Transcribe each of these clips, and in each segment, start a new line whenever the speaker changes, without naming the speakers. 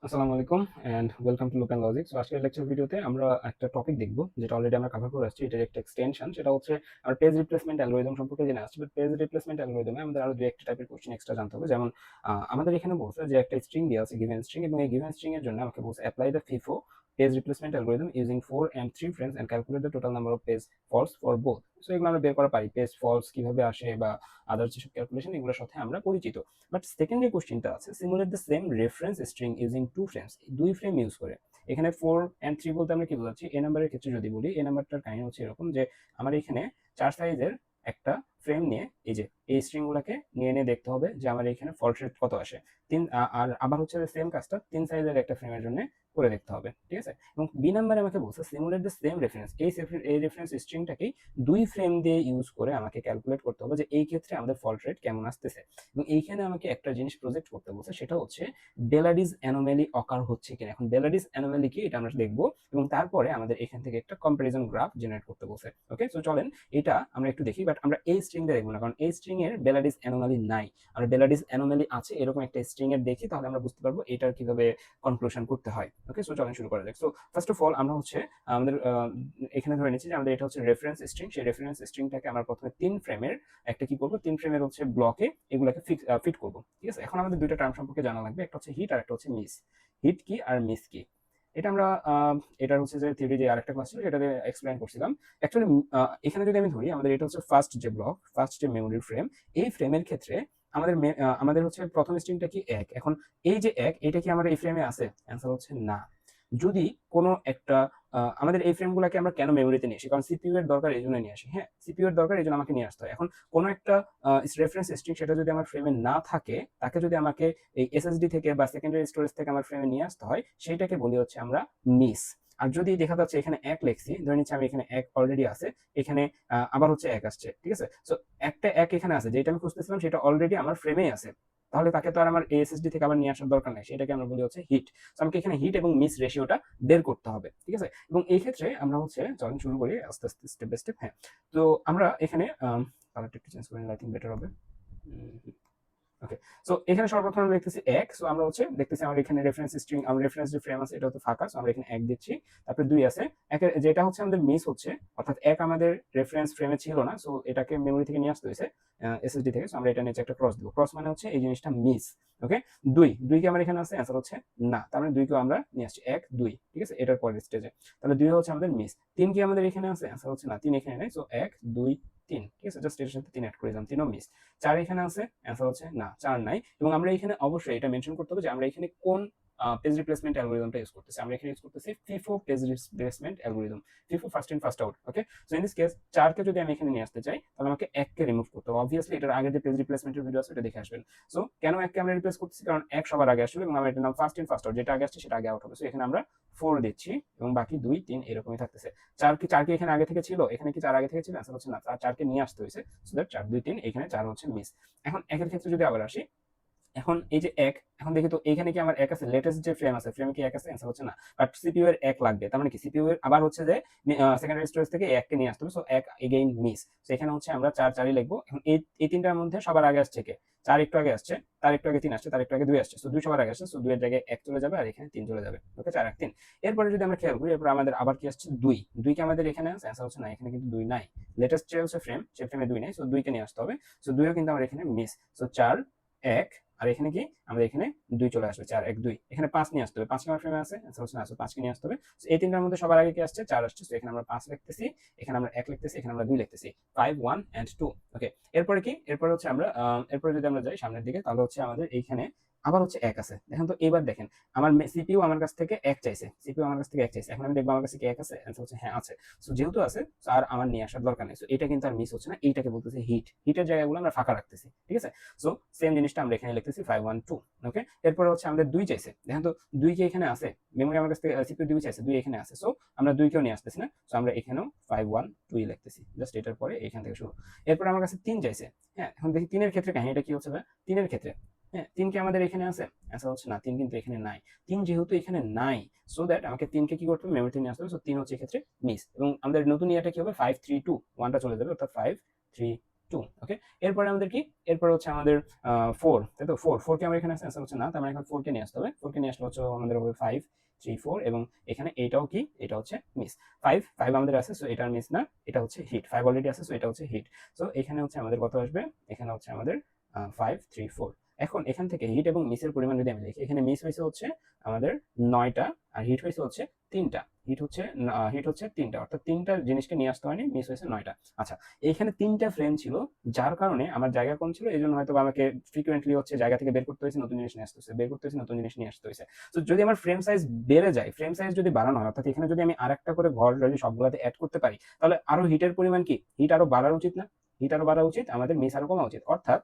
আসসালামু আলাইকুম and welcome to Local Logic. So আজকের লেকচার ভিডিওতে আমরা একটা টপিক দেখব যেটা অলরেডি আমরা কভার করে আসছি। এটার একটা এক্সটেনশন, সেটা হচ্ছে আমরা পেজ রিপ্লেসমেন্ট অ্যালগরিদম সম্পর্কে জেনে আসছি। বাট পেজ রিপ্লেসমেন্ট অ্যালগরিদমে আমাদের আরো দুই একটা টাইপের কোশ্চেন এক্সট্রা জানতে হবে। যেমন আমাদের এখানে বলছে যে একটা স্ট্রিং দেওয়া আছে, গিভেন স্ট্রিং, এবং এই গিভেন স্ট্রিং এর জন্য আমাকে বলছে apply the FIFO page replacement algorithm using 4 and 3 frames and calculate the total number of page faults for both. So এগুলো আমরা বের করা পারি, পেজ ফলস কিভাবে আসে বা আদার যেসব ক্যালকুলেশন, এগুলোর সাথে আমরা পরিচিত। বাট সেকেন্ড যে কোশ্চেনটা আছে, simulate the same reference string using 2 frames, দুই ফ্রেম ইউজ করে। এখানে 4 and 3 বলতে আমরা কি বোঝাচ্ছি? এ নাম্বারের ক্ষেত্রে যদি বলি, এ নাম্বারটার কাহিনী হচ্ছে এরকম যে আমার এখানে 4 সাইজের একটা ফ্রেম নিয়ে এই যে এই স্ট্রিং গুলাকে নিয়ে নিয়ে দেখতে হবে যে আমার এখানে ফল্ট রেট কত আসে। আর আবার হচ্ছে সেম কাজটা 3 সাইজের একটা ফ্রেমের জন্য করে দেখতে হবে, ঠিক আছে? এবং বি নাম্বারে আমাকে বলছে সিমুলেট দ্য সেম রেফারেন্স, এই রেফারেন্স স্ট্রিংটাকেই দুই ফ্রেম দিয়ে ইউজ করে আমাকে ক্যালকুলেট করতে হবে যে এই ক্ষেত্রে আমাদের ফল্ট রেট কেমন আসতেছে। এবং এইখানে আমাকে একটা জিনিস প্রজেক্ট করতে বলছে, সেটা হচ্ছে বেলাডিস অ্যানোমালি অকার হচ্ছে কিনা। এখন বেলাডিস অ্যানোমালি কি এটা আমরা দেখবো, এবং তারপরে আমাদের এখান থেকে একটা কম্পারিজন গ্রাফ জেনারেট করতে বলছে। ওকে, সো চলেন এটা আমরা একটু দেখি। বাট আমরা এই স্ট্রিংটা দেখবো না, কারণ এই স্ট্রিং এর বেলাডিস অ্যানোমালি নাই। আমরা বেলাডিস অ্যানোমালি আছে এরকম একটা স্ট্রিং এর দেখি, তাহলে আমরা বুঝতে পারবো এটার কিভাবে কনক্লুশন করতে হয়। ওকে, সো চলেন শুরু করা যাক। সো ফার্স্ট অফ অল আমরা হচ্ছে আমাদের এখানে ধরে নিচ্ছি যে আমাদের এটা হচ্ছে রেফারেন্স স্ট্রিং। সেই রেফারেন্স স্ট্রিংটাকে আমরা প্রথমে 3 ফ্রেমের একটা কি করব, 3 ফ্রেমের হচ্ছে ব্লকে এগুলোকে ফিট করব, ঠিক আছে? এখন আমাদের দুইটা টার্ম সম্পর্কে জানা লাগবে, একটা হচ্ছে হিট আর একটা হচ্ছে মিস। হিট কি আর মিস কি, এটা আমরা এটা হচ্ছে যে থিওরি যে আরেকটা ক্লাস ছিল সেটাতে এক্সপ্লেইন করছিলাম। অ্যাকচুয়ালি এখানে যদি আমি ধরি, আমাদের এটা হচ্ছে ফার্স্ট যে ব্লক, ফার্স্ট যে মেমোরি ফ্রেম, এই ফ্রেমের ক্ষেত্রে আমাদের হচ্ছে প্রথম স্ট্রিংটা কি 1। এখন এই যে 1, এটা কি আমার এই ফ্রেমে আছে? অ্যান্সার হচ্ছে না। যদি কোনো একটা আমাদের এই ফ্রেমগুলোকে আমরা কেন মেমোরিতে নিয়ে আসি? কারণ সিপিইউ এর দরকার, এই জন্য নিয়ে আসি। হ্যাঁ, সিপিইউ এর দরকার, এই জন্য আমাকে নিয়ে আসতে হয়। এখন কোনো একটা রেফারেন্স স্ট্রিং সেটা যদি আমার ফ্রেমে না থাকে, তাকে যদি আমাকে এই এসএসডি থেকে বা সেকেন্ডারি স্টোরেজ থেকে আমার ফ্রেমে নিয়ে আসতে হয়, সেইটাকে বলি হচ্ছে আমরা মিস। আর যদি দেখা যাচ্ছে এখানে 1 লিখছি, ধরে নিচ্ছি আমি এখানে 1 অলরেডি আছে, এখানে আবার হচ্ছে 1 আসছে, ঠিক আছে? সো একটা 1 এখানে আছে, যেটা আমি খুঁজতেছিলাম সেটা অলরেডি আমার ফ্রেমেই আছে। তাহলে তাকে তো আর আমার এসএসডি থেকে আবার নিয়ে আসার দরকার নাই, সেটাকে আমরা বলি হচ্ছে হিট। তো আমাকে এখানে হিট এবং মিস রেশিওটা বের করতে হবে, ঠিক আছে? এবং এই ক্ষেত্রে আমরা হচ্ছে চলুন শুরু করি আস্তে আস্তে, স্টেপ বাই স্টেপ। হ্যাঁ, তো আমরা এখানে কালারটা একটু চেঞ্জ করে নিলে আই থিঙ্ক বেটার হবে। ওকে, সো এখানে সর্বপ্রথম আমরা দেখতেছি 1। সো আমরা হচ্ছে দেখতেছি আমার এখানে রেফারেন্স স্ট্রিং, আমরা রেফারেন্স যে ফ্রেম আছে এটা তো ফাঁকা, সো আমরা এখানে 1 দিচ্ছি। তারপরে 2 আছে, 1 যেটা হচ্ছে আমাদের মিস হচ্ছে, অর্থাৎ 1 আমাদের রেফারেন্স ফ্রেমে ছিল না, সো এটাকে মেমরি থেকে নিয়ে আসতে হয়েছে এসএসডি থেকে। সো আমরা এটা নিচে একটা ক্রস দিব, ক্রস মানে হচ্ছে এই জিনিসটা মিস। ওকে, 2 কি আমার এখানে আছে? অ্যান্সার হচ্ছে না। তার মানে 2 কেও আমরা নিয়ে আসছি, 1 2, ঠিক আছে? এটার পরের স্টেজে তাহলে 2 হচ্ছে আমাদের মিস। 3 কি আমাদের এখানে আছে? অ্যান্সার হচ্ছে না, 3 এখানে নেই। সো 1 2 3, ঠিক আছে? জাস্ট এর সাথে 3 অ্যাড করে দিলাম, 3ও মিস। 4 এখানে আছে, অ্যান্সার হচ্ছে না, 4 নাই। এবং আমরা এখানে অবশ্যই এটা মেনশন করতে হবে যে আমরা এখানে কোন পেজ রিপ্লেসমেন্ট অ্যালগরিদমটা ইউজ করতেছি। আমরা এখানে ইউজ করতেছি FIFO page replacement algorithm, FIFO first in first out. Okay, so in this case 4 কে যদি আমি এখানে নিয়ে আসতে চাই, তাহলে আমাকে 1 কে রিমুভ করতে হবে। অবভিয়াসলি এটার আগে যে পেজ রিপ্লেসমেন্টের ভিডিও আছে এটা দেখে আসবেন। সো কেন 1 কে আমরা রিপ্লেস করতেছি? কারণ 1 সবার আগে আসলে, এবং আমরা এটার নাম ফার্স্ট ইন ফার্স্ট আউট, যেটা আগে আসছে সেটা আগে আউট হবে। সো এখানে আমরা 4 দিচ্ছি এবং বাকি 2 3 এরকমই থাকতেছে। 4 কি এখানে আগে থেকে ছিল? এখানে কি 4 আগে থেকে ছিল? অ্যান্সার হচ্ছে না, 4 কে নিয়ে আসতে হয়েছে। সো দ্যাট 4 2 3, এখানে 4 হচ্ছে মিস। এখন 1 এর ক্ষেত্রে যদি আবার আসি, এখন এই যে 1, এখন দেখি তো এইখানে কি আমার 1 আছে? লেটেস্ট যে ফ্রেম আছে, ফ্রেমে কি 1 আছে? অ্যান্সার হচ্ছে না। বাট সিপিইউ এর 1 লাগবে, তার মানে কি সিপিইউ এর আবার হচ্ছে যে সেকেন্ডারি স্টোরেজ থেকে 1 কে নিয়ে আসতে হবে। So 1 again miss. সো এখানে হচ্ছে আমরা 4 4ই লিখবো। এখন এই তিনটার মধ্যে সবার আগে আসছে কে? 4 একটু আগে আসছে, তার একটু আগে 3 আসছে, তার একটু আগে 2 আসছে। সো 2 সবার আগে আসছে, সো 2 এর জায়গায় 1 চলে যাবে আর এখানে 3 চলে যাবে। ওকে, 4 1 3। এরপরে যদি আমরা খেয়াল করি, এরপর আমাদের আবার কি আসছে? 2। 2 কি আমাদের এখানে আছে? অ্যান্সার হচ্ছে না, এখানে কিন্তু 2 নাই। লেটেস্ট যে হচ্ছে ফ্রেম, সেই ফ্রেমে 2 নাই। সো 2 কে নিয়ে আসতে হবে। সো 2 ও কিন্তু আমার এখানে মিস। সো 4 1, আর এখানে কি আমাদের এখানে 2 চলে আসবে, 4 1 2। এখানে 5 নিয়ে আসতে হবে, 5 আমার ফ্রেমে আছে, অ্যান্সার হচ্ছে না। সো 5 কে নিয়ে আসতে হবে। সো এই তিনটার মধ্যে সবার আগে কি আসছে? 4 আসছে। সো এখানে আমরা 5 লিখতেছি, এখানে আমরা 1 লিখতেছি, এখানে আমরা 2 লিখতেছি। 5 1 and 2। ওকে, এরপরে কি? এরপরে হচ্ছে আমরা এরপরে যদি আমরা যাই সামনের দিকে, তাহলে হচ্ছে আমাদের এইখানে আবার হচ্ছে 1 আছে। দেখেন তো, এবার দেখেন আমার সিপিইউ আমার কাছ থেকে 1 চাইছে, সিপিইউ আমার কাছ থেকে 1 চাইছে। এখন আমি দেখবো আমার কাছে কি 1 আছে? অ্যান্সার হচ্ছে হ্যাঁ আছে। সো যেহেতু আছে, সো আর আমার নিয়ে আসার দরকার নেই। সো এটা কিন্তু আর মিস হচ্ছে না, এইটাকে বলতেছে হিট। হিটের জায়গাগুলো আমরা ফাঁকা রাখতেছি, ঠিক আছে? সো সেম জিনিসটা আমরা এখানে লিখতেছি 5 1 2। ওকে, এরপরে হচ্ছে আমাদের 2 চাইছে। দেখেন তো, 2 কি এখানে আছে? মেমরি আমার কাছ থেকে সিপিইউ 2 চাইছে, 2 এখানে আছে। সো আমরা 2 কেও নিয়ে আসতেছি না। সো আমরা এখানেও 5 1 2 লিখতেছি, জাস্ট এটার পরে এখান থেকে শুরু। এরপর আমার কাছে 3 চাইছে। হ্যাঁ, এখন দেখি 3 এর ক্ষেত্রে কাহিনীটা কি হচ্ছে ভাই? 3 এর ক্ষেত্রে হ্যাঁ, 3 কি আমাদের এখানে আছে? অ্যান্সার হচ্ছে না, 3 কিন্তু এখানে নাই। 3 যেহেতু এখানে নাই, সো দ্যাট আমাকে 3 কে কি করতে হবে? মেমরিতে নিয়ে আসতে হবে। সো 3 হচ্ছে এক্ষেত্রে মিস। এবং আমাদের নতুন ইয়াটা কি হবে? 5 3 2, 1টা চলে যাবে, অর্থাৎ 5 3 2। ওকে, এরপরে আমাদের কি, এরপরে হচ্ছে আমাদের 4, তাই তো 4 কে আমার এখানে অ্যান্সার হচ্ছে না, তার মানে এখন 4 কে নিয়ে আসতে হবে। 4 কে নিয়ে আসলে হচ্ছে আমাদের হবে 5 3 4, এবং এখানে এটাও কি, এটা হচ্ছে মিস। 5 আমাদের আছে, সো এটা মিস না, এটা হচ্ছে হিট। 5 অলরেডি আছে, সো এটা হচ্ছে হিট। সো এখানে হচ্ছে আমাদের কত আসবে, এখানে হচ্ছে আমাদের 5 3 4। এখন এখান থেকে হিট এবং মিসের পরিমাণ যদি আমি লিখি, এখানে মিস হয়েছে হচ্ছে আমাদের 9টা, আর হিট হয়েছে হচ্ছে 3টা। হিট হচ্ছে 3টা, অর্থাৎ 3টা জিনিসকে নিয়ে আসতে হয়নি, মিস হয়েছে 9টা। আচ্ছা, এইখানে 3টা ফ্রেম ছিল, যার কারণে আমার জায়গা কম ছিল, এই জন্য হয়তো আমাকে ফ্রিকুয়েন্টলি হচ্ছে জায়গা থেকে বের করতে হয়েছে, নতুন জিনিস নিয়ে আসতে হয়েছে, বের করতে হয়েছে, নতুন জিনিস নিয়ে আসতে হয়েছে। তো যদি আমার ফ্রেম সাইজ বেড়ে যায়, ফ্রেম সাইজ যদি বাড়ানো হয়, অর্থাৎ এখানে যদি আমি আরেকটা করে ঘর যদি সবগুলোতে অ্যাড করতে পারি, তাহলে আরো হিটের পরিমাণ কি, হিট আরো বাড়া উচিত না? হিট আরো বাড়া উচিত, আমাদের মিস আরো কমা উচিত। অর্থাৎ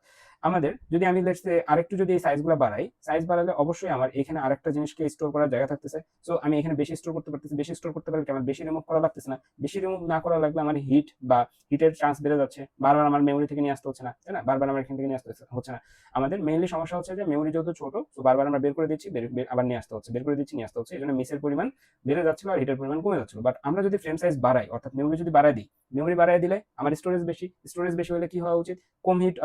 আমাদের যদি আমি লেটস সে আরেকটু যদি এই সাইজগুলো বাড়াই, সাইজ বাড়ালে অবশ্যই আমার এখানে আরেকটা জিনিসকে স্টোর করার জায়গা থাকতেছে। সো আমি এখানে বেশি স্টোর করতে পারতেছি, বেশি স্টোর করতে পারলে আমার বেশি রিমুভ করা লাগতেছে না, বেশি রিমুভ না করা লাগলে আমার হিট বা হিটের চান্স বেড়ে যাচ্ছে, বারবার আমার মেমোরি থেকে নিয়ে আসতে হচ্ছে না, তাই না? বারবার আমার এখান থেকে নিয়ে আসতে হচ্ছে না। আমাদের মেইনলি সমস্যা হচ্ছে যে মেমোরি যেহেতু ছোট, তো বারবার আমরা বের করে দিচ্ছি, আবার নিয়ে আসতে হচ্ছে, বের করে দিচ্ছি, নিয়ে আসতে হচ্ছে, এই জন্য মিসের পরিমাণ বেড়ে যাচ্ছিল আর হিটের পরিমাণ কমে যাচ্ছিল। বাট আমরা যদি ফ্রেম সাইজ বাড়াই, অর্থাৎ মেমোরি যদি বাড়াই দিই, মেমোরি বাড়াই দিলে আমার স্টোরেজ বেশি হলে কি হওয়া উচিত, কম হিট,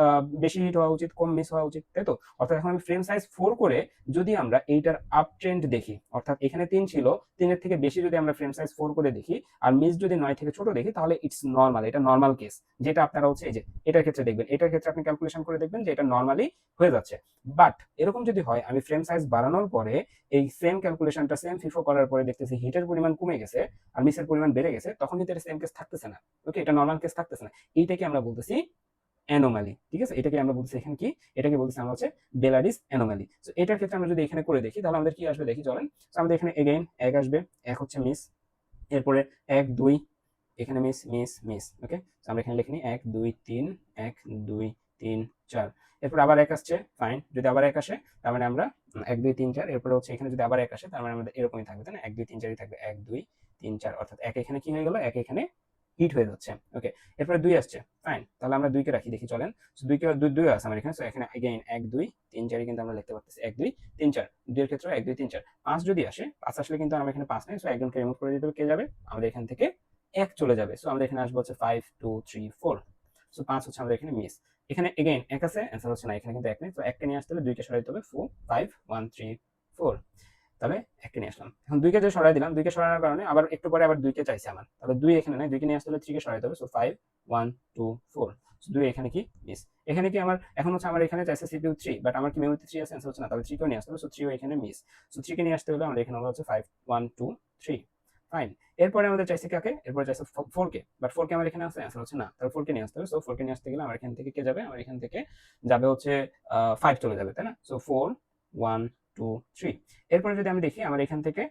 বেশি হিট হওয়া উচিত, কম মিস হওয়া উচিত, তাই তো? অর্থাৎ এখন আমি ফ্রেম সাইজ 4 করে যদি আমরা এইটার আপ ট্রেন্ড দেখি, অর্থাৎ এখানে 3 ছিল, 3-এর থেকে বেশি যদি আমরা ফ্রেম সাইজ 4 করে দেখি, আর মিস যদি 9 থেকে ছোট দেখি, তাহলে ইটস নর্মাল, এটা নর্মাল কেস। যেটা আপনারা হচ্ছে এই যে এটার ক্ষেত্রে দেখবেন, এটার ক্ষেত্রে আপনি ক্যালকুলেশন করে দেখবেন যে এটা নর্মালি হয়ে যাচ্ছে। বাট এরকম যদি হয়, আমি ফ্রেম সাইজ বাড়ানোর পরে এই সেম ক্যালকুলেশনটা সেম ফিফো করার পরে দেখতেছি হিটের পরিমাণ কমে গেছে আর মিসের পরিমাণ বেড়ে গেছে, তখন কিন্তু এটা সেম কেস থাকতেছে না। ওকে, এটা নর্মাল কেস থাকতেছে না। এইটাকে আমরা বলতেছি অ্যানোমালি, ঠিক আছে? এটাকে আমরা বলতেছি এখানে কি, এটাকে বলতেছি আমরা হচ্ছে বেলারিস অ্যানোমালি। সো এটার ক্ষেত্রে আমরা যদি এখানে করে দেখি, তাহলে আমাদের কি আসবে দেখি চলেন। সো আমাদের এখানে এগেইন 1 আসবে, 1 হচ্ছে মিস, এরপরে 1 2, এখানে মিস মিস মিস। ওকে, সো আমরা এখানে লিখে নিই 1 2 3, 1 2 3 4, এরপর আবার 1 আসছে, ফাইন। যদি আবার 1 আসে, তার মানে আমরা 1 2 3 4, এরপরে হচ্ছে এখানে যদি আবার 1 আসে, তার মানে আমাদের এরকমই থাকবে, তাই না? 1 2 3 4ই থাকবে, 1 2 3 4, অর্থাৎ 1 এখানে কি হয়ে গেল, 1 এখানে হিট হয়ে যাচ্ছে। ওকে, এরপরে 2 আসছে, ফাইন। তাহলে আমরা 2 কে রাখি, দেখি চলেন। সো 2 কে 2 আছে আমার এখানে, সো এখানে अगेन 1 2 3 4 কিন্তু আমরা লিখতে পারতেছি 1 2 3 4, 2 এর ক্ষেত্রে 1 2 3 4। 5 যদি আসে, 5 আসলে কিন্তু আমরা এখানে 5 নাই, সো একজনকে রিমুভ করে দিতে হবে, কে যাবে? আমাদের এখান থেকে 1 চলে যাবে। সো আমাদের এখানে আসবে হচ্ছে 5 2 3 4। সো 5 হচ্ছে আমাদের এখানে মিস। এখানে अगेन 1 আছে, অ্যান্সার হচ্ছে না, এখানে কিন্তু 1 নেই। সো 1 কে নিয়ে আসতে হলে 2 কে সরাই দিতে হবে, 4 5 1 3 4। তবে 1 কে নিয়ে আসলাম। এখন 2 কে যে সরাই দিলাম, 2 কে সরানোর কারণে আবার একটু পরে আবার 2 কে চাইছে আমার। তাহলে 2 এখানে নাই, 2 কে নিয়ে আসতে হলে 3 কে সরাইতে হবে। সো 5 1 2 4। সো 2 এখানে কি মিস। এখানে কি আমার এখন হচ্ছে আমার এখানে চাইছে সিপিইউ 3, বাট আমার কি মেমোরিতে 3 আছে, অ্যান্সার হচ্ছে না। তাহলে 3 কেও নিয়ে আসতে হবে। সো 3 ও এখানে মিস। সো 3 কে নিয়ে আসতে হলে আমাদের এখানে হচ্ছে 5 1 2 3। ফাইন। এরপরে আমাদের চাইছে কাকে? এরপরে চাইছে 4 কে। বাট 4 কে আমার এখানে আছে, অ্যান্সার হচ্ছে না। তাহলে 4 কে নিয়ে আসতে হবে। সো 4 কে নিয়ে আসতে গেলে আমার এখান থেকে কে যাবে? আমার এখান থেকে যাবে হচ্ছে 5 চলে যাবে, তাই না? সো 4 1 2 3। এরপরে যদি আমি দেখি আমার এখান থেকে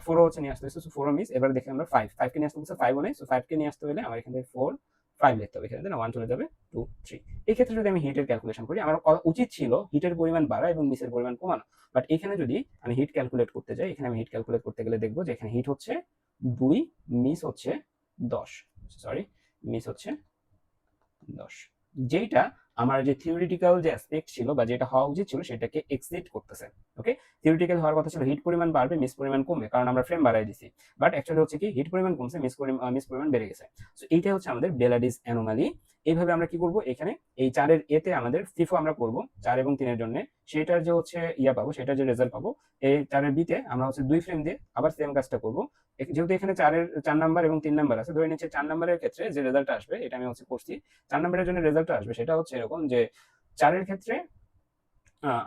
4 হচ্ছে নিয়ে আসতে হচ্ছে, সো 4 মিস। এবারে দেখি আমরা 5 কে নিয়ে আসতে হচ্ছে, 5 ও নেই। সো 5 কে নিয়ে আসতে হলে আমার এখান থেকে 4 5 লিখতে হবে, এখানে না 1 চলে যাবে 2 3। এই ক্ষেত্রে যদি আমি হিটের ক্যালকুলেশন করি, আমার উচিত ছিল হিটের পরিমাণ বাড়া এবং মিসের পরিমাণ কমানো। বাট এখানে যদি আমি হিট ক্যালকুলেট করতে যাই, এখানে আমি হিট ক্যালকুলেট করতে গেলে দেখবো যে এখানে হিট হচ্ছে 2, মিস হচ্ছে 10, সরি, মিস হচ্ছে 10, যেটা আমার যে থিওরিটিক্যাল যে অ্যাসপেক্ট ছিল বা যেটা হওয়া উচিত ছিল সেটাকে এক্সিড করতেছে। ওকে, থিওরিটিক্যাল হওয়ার কথা ছিল হিট পরিমাণ বাড়বে, মিস পরিমাণ কমবে, কারণ আমরা ফ্রেম বাড়াই দিছি। বাট অ্যাকচুয়ালি হচ্ছে কি, হিট পরিমাণ কমছে, মিস পরিমাণ বেড়ে গেছে। সো এইটাই হচ্ছে আমাদের বেলাডিস অ্যানোমালি। এইভাবে আমরা কি করব, এখানে এই 4-এর এতে আমাদের ফিফো আমরা করব 4 এবং 3 এর জন্য, সেটার যে হচ্ছে পাবো, সেটার যে রেজাল্ট পাবো, এই 4-এর বিতে আমরা হচ্ছে 2 ফ্রেম দিয়ে আবার সেম কাজটা করব। যেহেতু এখানে 4 নাম্বার এবং 3 নাম্বার আছে, ধরে নিচ্ছে 4 নাম্বারের ক্ষেত্রে যে রেজাল্ট আসবে, এটা আমি হচ্ছে করছি। 4 নম্বরের জন্য রেজাল্ট আসবে, সেটা হচ্ছে এরকম যে 4-এর ক্ষেত্রে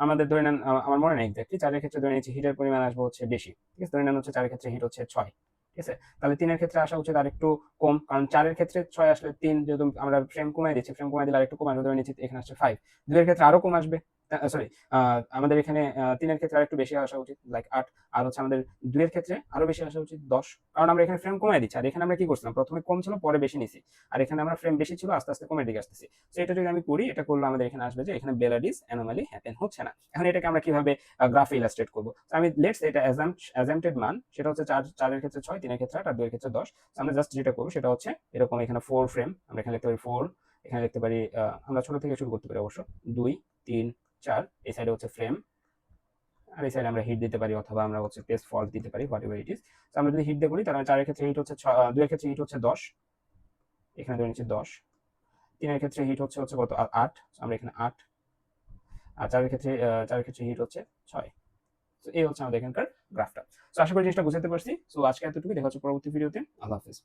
আমাদের ধরে নেন, আমার মনে নেই এক্স্যাক্টলি, 4-এর ক্ষেত্রে ধরে নিচ্ছি হিটের পরিমাণ আসবে হচ্ছে বেশি, ঠিক আছে? ধরে নেন হচ্ছে 4-এর ক্ষেত্রে হিট হচ্ছে 6, ঠিক আছে? তাহলে 3-এর ক্ষেত্রে আসা উচিত আর একটু কম, কারণ 4-এর ক্ষেত্রে 6 আসলে 3 যেহেতু আমরা ফ্রেম কমাই দিচ্ছি, ফ্রেম কমাই দিলে আর একটু কম আসবে, ধরে নিচ্ছি এখানে আসছে 5। 2-এর ক্ষেত্রে আরো কম আসবে, সরি, আমাদের এখানে 3-এর ক্ষেত্রে আর একটু বেশি আসা উচিত, লাইক 8। আর হচ্ছে আমাদের 2-এর ক্ষেত্রে আরো বেশি আসা উচিত 10, কারণ আমরা এখানে ফ্রেম কমাই দিচ্ছি। আর এখানে আমরা কি করছিলাম, প্রথমে কম ছিল পরে বেশি নিছি, আর এখানে আমরা ফ্রেম বেশি ছিল আস্তে আস্তে কমের দিকে আসতেছি। তো এটা যদি আমি করি, এটা করলে আমাদের এখানে আসবে যে এখানে বেলাডিস অ্যানোমালি হ্যাপেন হচ্ছে না। এখন এটাকে আমরা কিভাবে গ্রাফে ইলাস্ট্রেট করব? আমি লেটস এটা অ্যাজাম্পটেড মান, সেটা হচ্ছে 4-এর ক্ষেত্রে 6, 3-এর ক্ষেত্রে 8, আর 2-এর ক্ষেত্রে 10। আমরা জাস্ট যেটা করব সেটা হচ্ছে এরকম, এখানে 4 ফ্রেম, আমরা এখানে লিখতে পারি 4, এখানে লিখতে পারি, আমরা ছোট থেকে শুরু করতে পারি অবশ্য, 2 3 4, এই সাইডে হচ্ছে ফ্রেম, আর এই সাইডে আমরা হিট দিতে পারি, অথবা আমরা হচ্ছে টেস্ট ফল্ট দিতে পারি, হোয়াট এভার ইট ইজ। তো আমরা যদি হিট দিয়ে করি, তাহলে 4-এর ক্ষেত্রে হিট হচ্ছে 2-এর ক্ষেত্রে হিট হচ্ছে 10, এখানে ধরে নিচ্ছি 10, 3 এর ক্ষেত্রে হিট হচ্ছে কত 8, আমরা এখানে 8, আর 4 এর ক্ষেত্রে হিট হচ্ছে 6। তো এই হচ্ছে আমাদের এখানকার গ্রাফটা। তো আশা করি জিনিসটা বুঝাতে পারছি। তো আজকে এতটুকুই, দেখা হচ্ছে পরবর্তী ভিডিওতে। আল্লাহ হাফেজ।